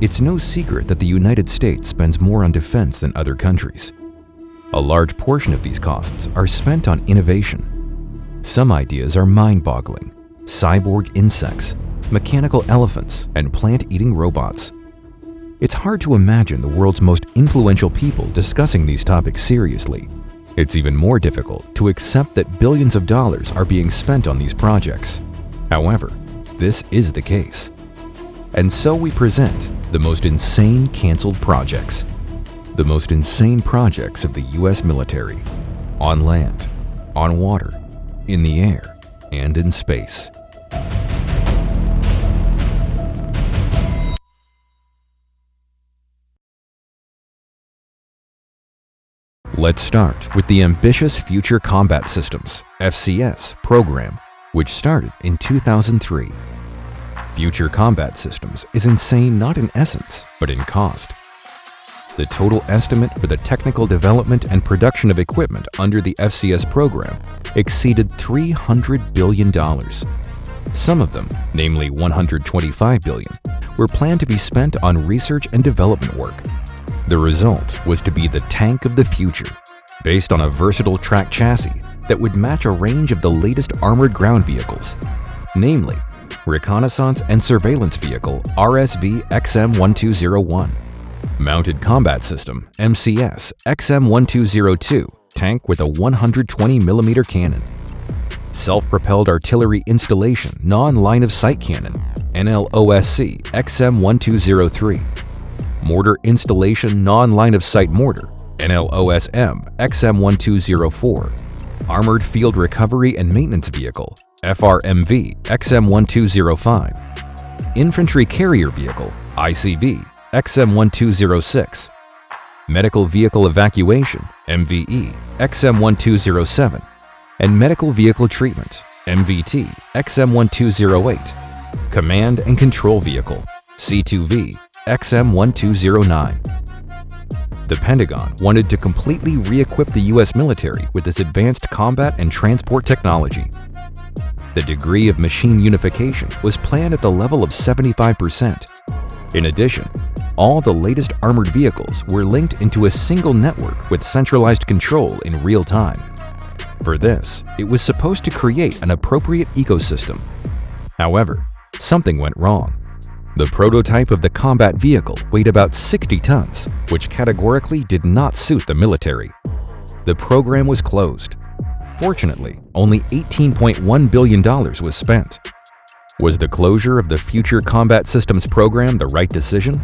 It's no secret that the United States spends more on defense than other countries. A large portion of these costs are spent on innovation. Some ideas are mind-boggling: cyborg insects, mechanical elephants, and plant-eating robots. It's hard to imagine the world's most influential people discussing these topics seriously. It's even more difficult to accept that billions of dollars are being spent on these projects. However, this is the case. And so we present the most insane canceled projects. The most insane projects of the US military. On land, on water, in the air, and in space. Let's start with the ambitious Future Combat Systems (FCS) program, which started in 2003. Future Combat Systems is insane not in essence, but in cost. The total estimate for the technical development and production of equipment under the FCS program exceeded $300 billion. Some of them, namely $125 billion, were planned to be spent on research and development work. The result was to be the tank of the future, based on a versatile track chassis that would match a range of the latest armored ground vehicles, namely Reconnaissance and Surveillance Vehicle RSV XM1201, Mounted Combat System MCS XM1202 tank with a 120mm cannon, Self-Propelled Artillery Installation Non-Line of Sight Cannon NLOSC XM1203, Mortar Installation Non-Line of Sight Mortar NLOSM XM1204, Armored Field Recovery and Maintenance Vehicle FRMV XM1205, Infantry Carrier Vehicle ICV XM1206, Medical Vehicle Evacuation MVE XM1207, and Medical Vehicle Treatment MVT XM1208, Command and Control Vehicle C2V XM1209. The Pentagon wanted to completely re-equip the US military with this advanced combat and transport technology. The degree of machine unification was planned at the level of 75%. In addition, all the latest armored vehicles were linked into a single network with centralized control in real time. For this, it was supposed to create an appropriate ecosystem. However, something went wrong. The prototype of the combat vehicle weighed about 60 tons, which categorically did not suit the military. The program was closed. Fortunately, only $18.1 billion was spent. Was the closure of the Future Combat Systems program the right decision?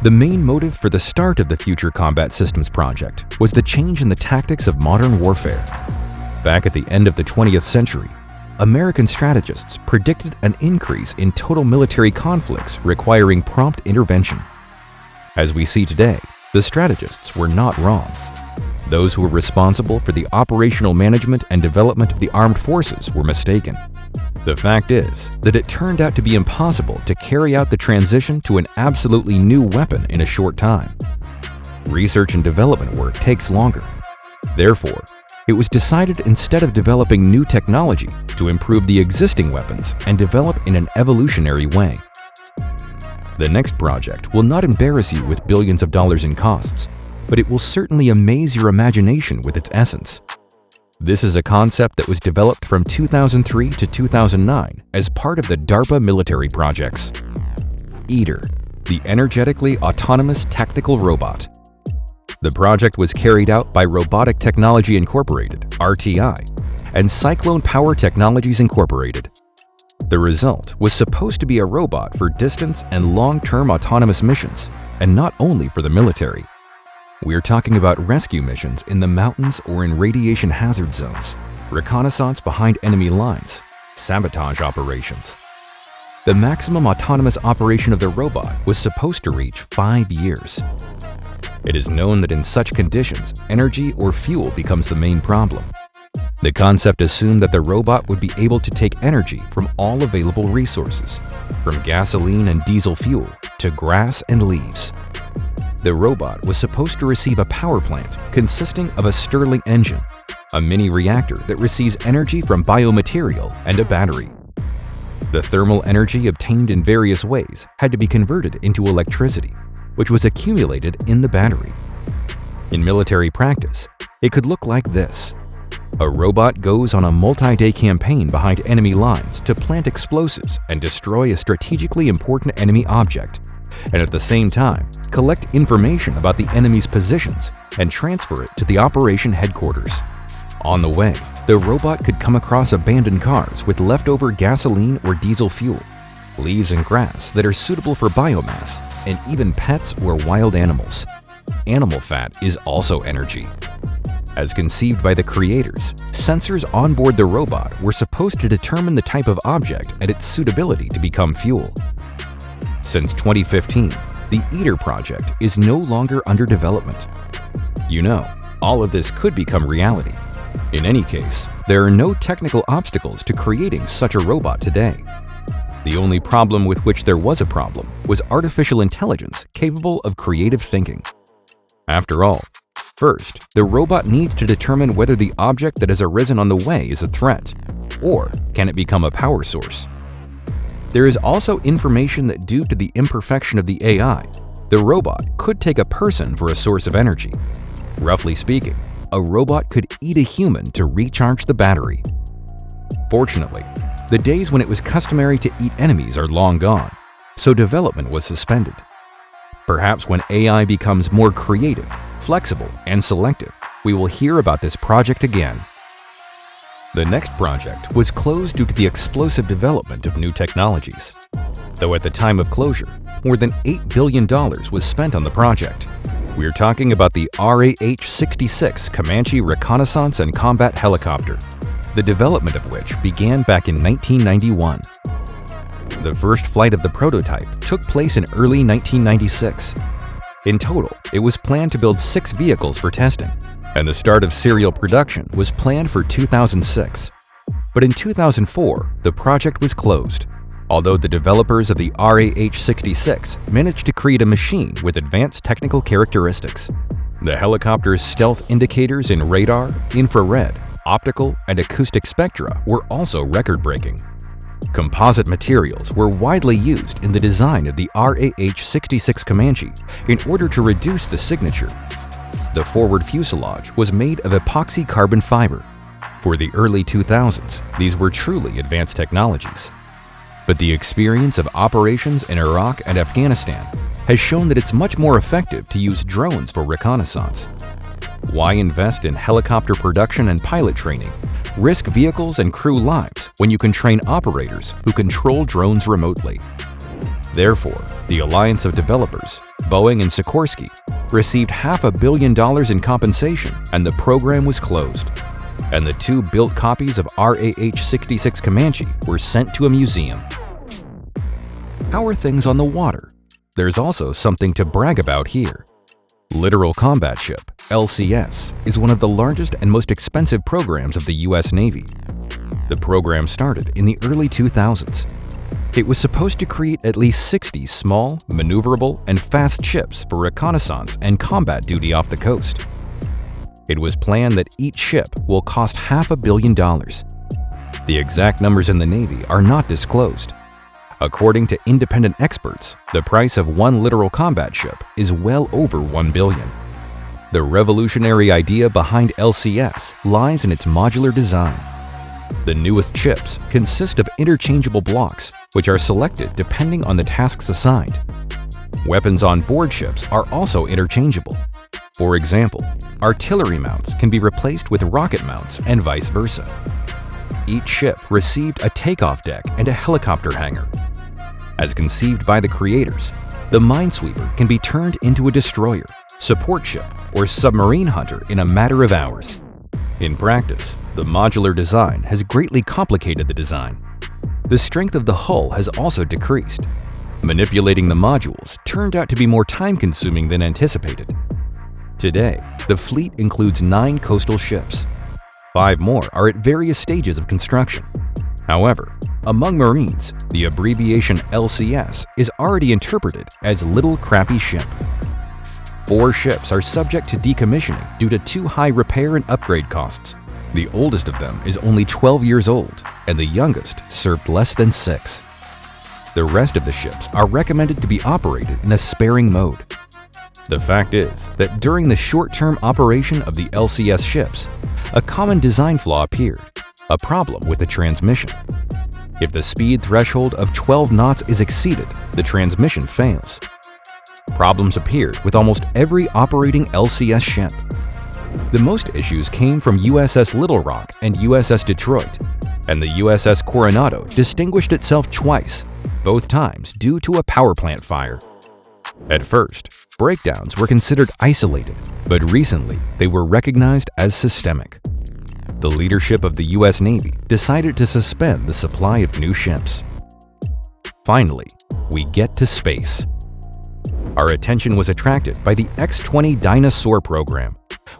The main motive for the start of the Future Combat Systems project was the change in the tactics of modern warfare. Back at the end of the 20th century, American strategists predicted an increase in total military conflicts requiring prompt intervention. As we see today, the strategists were not wrong. Those who were responsible for the operational management and development of the armed forces were mistaken. The fact is that it turned out to be impossible to carry out the transition to an absolutely new weapon in a short time. Research and development work takes longer. Therefore, it was decided instead of developing new technology to improve the existing weapons and develop in an evolutionary way. The next project will not embarrass you with billions of dollars in costs, but it will certainly amaze your imagination with its essence. This is a concept that was developed from 2003 to 2009 as part of the DARPA military projects. EATR, the Energetically Autonomous Tactical Robot. The project was carried out by Robotic Technology Incorporated, RTI, and Cyclone Power Technologies Incorporated. The result was supposed to be a robot for distance and long-term autonomous missions, and not only for the military. We're talking about rescue missions in the mountains or in radiation hazard zones, reconnaissance behind enemy lines, sabotage operations. The maximum autonomous operation of the robot was supposed to reach 5 years. It is known that in such conditions, energy or fuel becomes the main problem. The concept assumed that the robot would be able to take energy from all available resources, from gasoline and diesel fuel to grass and leaves. The robot was supposed to receive a power plant consisting of a Stirling engine, a mini reactor that receives energy from biomaterial, and a battery. The thermal energy obtained in various ways had to be converted into electricity, which was accumulated in the battery. In military practice, it could look like this. A robot goes on a multi-day campaign behind enemy lines to plant explosives and destroy a strategically important enemy object, and at the same time, collect information about the enemy's positions and transfer it to the operation headquarters. On the way, the robot could come across abandoned cars with leftover gasoline or diesel fuel, leaves and grass that are suitable for biomass, and even pets or wild animals. Animal fat is also energy. As conceived by the creators, sensors on board the robot were supposed to determine the type of object and its suitability to become fuel. Since 2015, the ITER project is no longer under development. You know, all of this could become reality. In any case, there are no technical obstacles to creating such a robot today. The only problem with which there was a problem was artificial intelligence capable of creative thinking. After all, first, the robot needs to determine whether the object that has arisen on the way is a threat, or can it become a power source. There is also information that due to the imperfection of the AI, the robot could take a person for a source of energy. Roughly speaking, a robot could eat a human to recharge the battery. Fortunately, the days when it was customary to eat enemies are long gone, so development was suspended. Perhaps when AI becomes more creative, flexible, and selective, we will hear about this project again. The next project was closed due to the explosive development of new technologies. Though at the time of closure, more than $8 billion was spent on the project. We're talking about the RAH-66 Comanche Reconnaissance and Combat Helicopter, the development of which began back in 1991. The first flight of the prototype took place in early 1996. In total, it was planned to build 6 vehicles for testing, and the start of serial production was planned for 2006. But in 2004, the project was closed, although the developers of the RAH-66 managed to create a machine with advanced technical characteristics. The helicopter's stealth indicators in radar, infrared, optical, and acoustic spectra were also record-breaking. Composite materials were widely used in the design of the RAH-66 Comanche in order to reduce the signature. The forward fuselage was made of epoxy carbon fiber. For the early 2000s, these were truly advanced technologies. But the experience of operations in Iraq and Afghanistan has shown that it's much more effective to use drones for reconnaissance. Why invest in helicopter production and pilot training, risk vehicles and crew lives when you can train operators who control drones remotely? Therefore, the Alliance of Developers, Boeing and Sikorsky, received $500 million in compensation and the program was closed. And the 2 built copies of RAH-66 Comanche were sent to a museum. How are things on the water? There's also something to brag about here. Littoral Combat Ship, LCS, is one of the largest and most expensive programs of the U.S. Navy. The program started in the early 2000s. It was supposed to create at least 60 small, maneuverable, and fast ships for reconnaissance and combat duty off the coast. It was planned that each ship will cost $500 million. The exact numbers in the Navy are not disclosed. According to independent experts, the price of one littoral combat ship is well over $1 billion. The revolutionary idea behind LCS lies in its modular design. The newest ships consist of interchangeable blocks, which are selected depending on the tasks assigned. Weapons on board ships are also interchangeable. For example, artillery mounts can be replaced with rocket mounts and vice versa. Each ship received a takeoff deck and a helicopter hangar. As conceived by the creators, the Minesweeper can be turned into a destroyer, support ship, or submarine hunter in a matter of hours. In practice, the modular design has greatly complicated the design. The strength of the hull has also decreased. Manipulating the modules turned out to be more time-consuming than anticipated. Today, the fleet includes 9 coastal ships. 5 more are at various stages of construction. However, among Marines, the abbreviation LCS is already interpreted as Little Crappy Ship. 4 ships are subject to decommissioning due to too high repair and upgrade costs. The oldest of them is only 12 years old, and the youngest served less than 6. The rest of the ships are recommended to be operated in a sparing mode. The fact is that during the short-term operation of the LCS ships, a common design flaw appeared, a problem with the transmission. If the speed threshold of 12 knots is exceeded, the transmission fails. Problems appeared with almost every operating LCS ship. The most issues came from USS Little Rock and USS Detroit, and the USS Coronado distinguished itself twice, both times due to a power plant fire. At first, breakdowns were considered isolated, but recently they were recognized as systemic. The leadership of the U.S. Navy decided to suspend the supply of new ships. Finally, we get to space. Our attention was attracted by the X-20 Dyna-Soar program,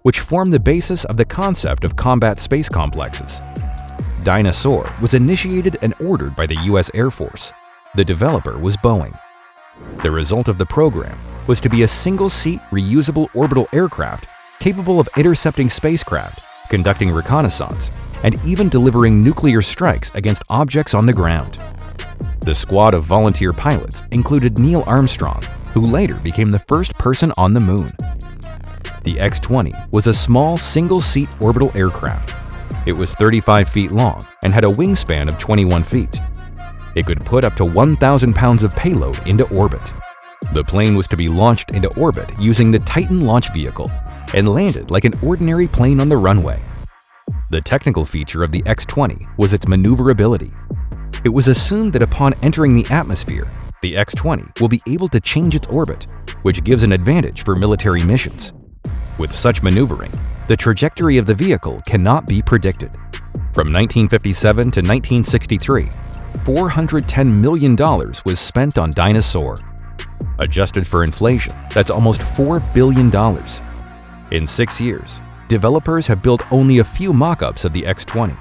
which formed the basis of the concept of combat space complexes. Dyna-Soar was initiated and ordered by the U.S. Air Force. The developer was Boeing. The result of the program was to be a single-seat reusable orbital aircraft capable of intercepting spacecraft, conducting reconnaissance, and even delivering nuclear strikes against objects on the ground. The squad of volunteer pilots included Neil Armstrong, who later became the first person on the moon. The X-20 was a small single-seat orbital aircraft. It was 35 feet long and had a wingspan of 21 feet. It could put up to 1,000 pounds of payload into orbit. The plane was to be launched into orbit using the Titan launch vehicle and landed like an ordinary plane on the runway. The technical feature of the X-20 was its maneuverability. It was assumed that upon entering the atmosphere, the X-20 will be able to change its orbit, which gives an advantage for military missions. With such maneuvering, the trajectory of the vehicle cannot be predicted. From 1957 to 1963, $410 million was spent on Dyna-Soar. Adjusted for inflation, that's almost $4 billion. In 6 years, developers have built only a few mock-ups of the X-20.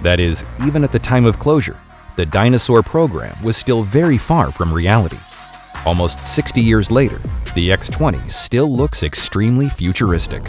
That is, even at the time of closure, the Dyna-Soar program was still very far from reality. Almost 60 years later, the X-20 still looks extremely futuristic.